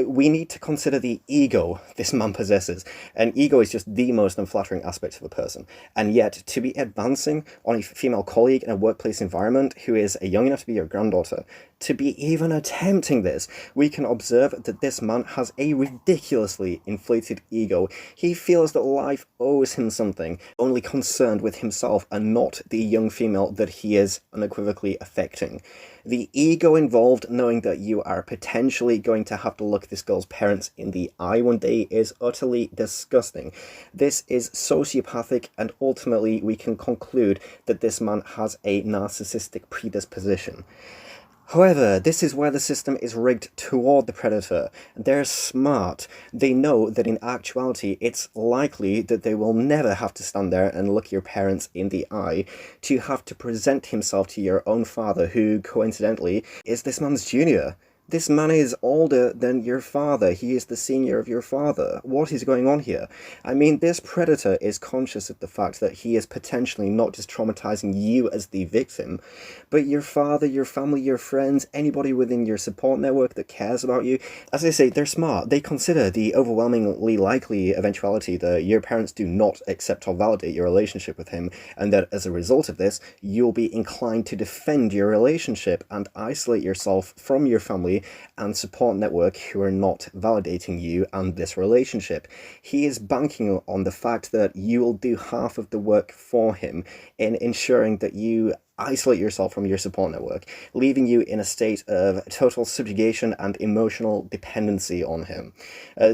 We need to consider the ego this man possesses. And ego is just the most unflattering aspect of a person. And yet, to be advancing on a female colleague in a workplace environment who is young enough to be your granddaughter, to be even attempting this, we can observe that this man has a ridiculously inflated ego. He feels that life owes him something, only concerned with himself and not the young female that he is unequivocally affecting. The ego involved, knowing that you are potentially going to have to look this girl's parents in the eye one day, is utterly disgusting. This is sociopathic, and ultimately we can conclude that this man has a narcissistic predisposition. However, this is where the system is rigged toward the predator. They're smart. They know that in actuality, it's likely that they will never have to stand there and look your parents in the eye to have to present himself to your own father, who, coincidentally, is this man's junior. This man is older than your father. He is the senior of your father. What is going on here? I mean, this predator is conscious of the fact that he is potentially not just traumatizing you as the victim, but your father, your family, your friends, anybody within your support network that cares about you. As I say, they're smart. They consider the overwhelmingly likely eventuality that your parents do not accept or validate your relationship with him, and that as a result of this, you'll be inclined to defend your relationship and isolate yourself from your family and support network who are not validating you and this relationship. He is banking on the fact that you will do half of the work for him in ensuring that you isolate yourself from your support network, leaving you in a state of total subjugation and emotional dependency on him.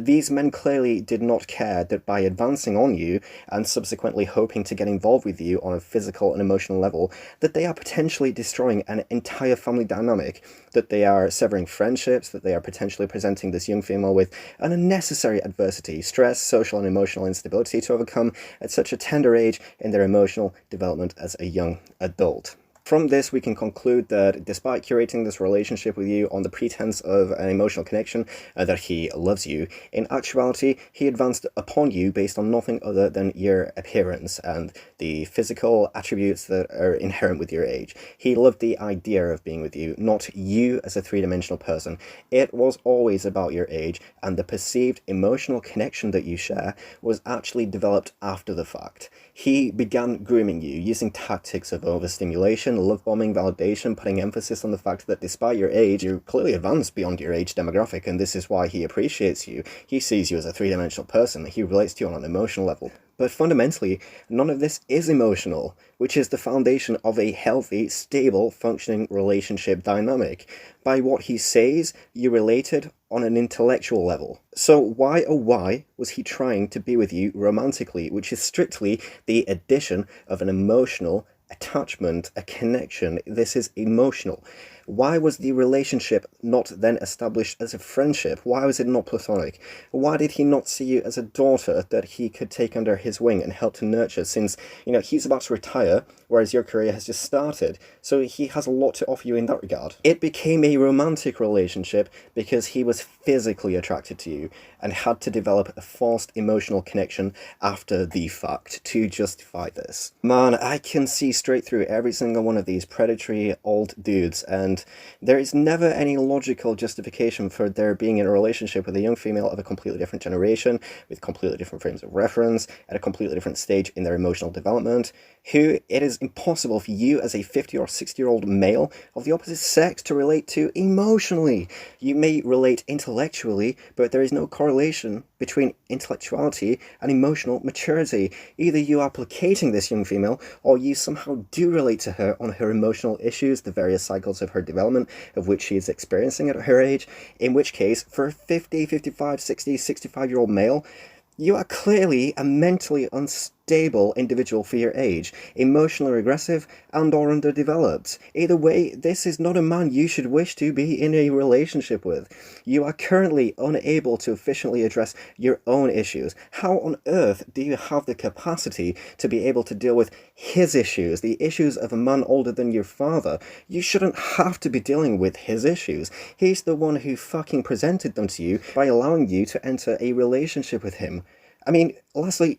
These men clearly did not care that by advancing on you and subsequently hoping to get involved with you on a physical and emotional level, that they are potentially destroying an entire family dynamic, that they are severing friendships, that they are potentially presenting this young female with an unnecessary adversity, stress, social and emotional instability to overcome at such a tender age in their emotional development as a young adult. From this, we can conclude that despite curating this relationship with you on the pretense of an emotional connection, that he loves you, in actuality, he advanced upon you based on nothing other than your appearance and the physical attributes that are inherent with your age. He loved the idea of being with you, not you as a three-dimensional person. It was always about your age, and the perceived emotional connection that you share was actually developed after the fact. He began grooming you using tactics of overstimulation, love bombing, validation, putting emphasis on the fact that despite your age, you're clearly advanced beyond your age demographic, and this is why he appreciates you. He sees you as a three-dimensional person. He relates to you on an emotional level. But fundamentally, none of this is emotional, which is the foundation of a healthy, stable, functioning relationship dynamic. By what he says, you related on an intellectual level. So why, oh why, was he trying to be with you romantically, which is strictly the addition of an emotional attachment, a connection? This is emotional. Why was the relationship not then established as a friendship? Why was it not platonic? Why did he not see you as a daughter that he could take under his wing and help to nurture, since, he's about to retire, whereas your career has just started, so he has a lot to offer you in that regard. It became a romantic relationship because he was physically attracted to you and had to develop a forced emotional connection after the fact to justify this. Man, I can see straight through every single one of these predatory old dudes, and there is never any logical justification for their being in a relationship with a young female of a completely different generation, with completely different frames of reference, at a completely different stage in their emotional development, who it is impossible for you as a 50 or 60-year-old male of the opposite sex to relate to emotionally. You may relate intellectually, but there is no correlation between intellectuality and emotional maturity. Either you are placating this young female, or you somehow do relate to her on her emotional issues, the various cycles of her development of which she is experiencing at her age, in which case, for a 50, 55, 60, 65-year-old male, you are clearly a mentally unstable individual for your age, emotionally regressive and or underdeveloped. Either way, this is not a man you should wish to be in a relationship with. You are currently unable to efficiently address your own issues. How on earth do you have the capacity to be able to deal with his issues, the issues of a man older than your father? You shouldn't have to be dealing with his issues. He's the one who fucking presented them to you by allowing you to enter a relationship with him. I mean, lastly,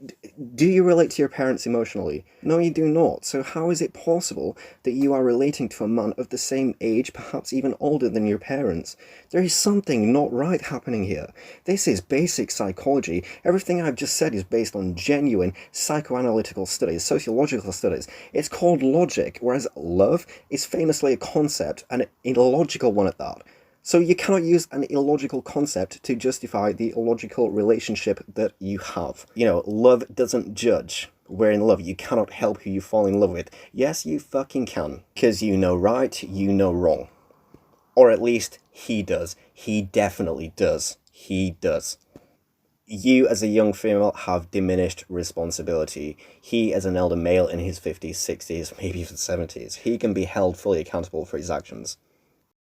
do you relate to your parents emotionally? No, you do not. So how is it possible that you are relating to a man of the same age, perhaps even older than your parents? There is something not right happening here. This is basic psychology. Everything I've just said is based on genuine psychoanalytical studies, sociological studies. It's called logic, whereas love is famously a concept, and an illogical one at that. So you cannot use an illogical concept to justify the illogical relationship that you have. You know, love doesn't judge. We're in love. You cannot help who you fall in love with. Yes, you fucking can. Because you know right, you know wrong. Or at least he does. He definitely does. He does. You as a young female have diminished responsibility. He as an elder male in his 50s, 60s, maybe even 70s, he can be held fully accountable for his actions.